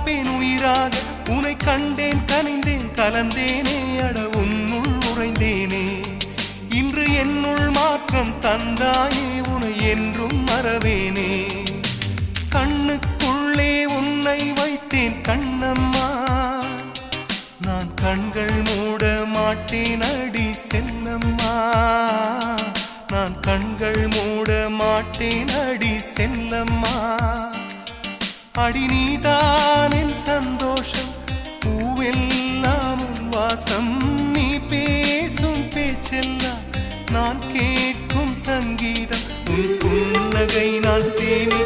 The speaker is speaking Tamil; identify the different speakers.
Speaker 1: இருப்பேன் உயிராக. உனை கண்டேன் கனிந்தேன் கலந்தேனே அட உன்னுள் உறைந்தேனே. இன்று என்னுள் மாற்றம் தந்தாயே உனை என்றும் மறவேனே. கண்ணுக்குள்ளே உன்னை வைத்தேன் கண்ணம்மா, நான் கண்கள் மூட மாட்டேன் அடி செல்லம்மா. நான் கண்கள் மூட மாட்டேன் அடி செல்லம்மா. அடி நீதான் என் சந்தோஷம், பூவெல்லாம் உன் வாசம். நீ பேசும் பேச்செல்லாம் நான் கேட்கும் சங்கீதம். உன் புன்னகை நான் சேமி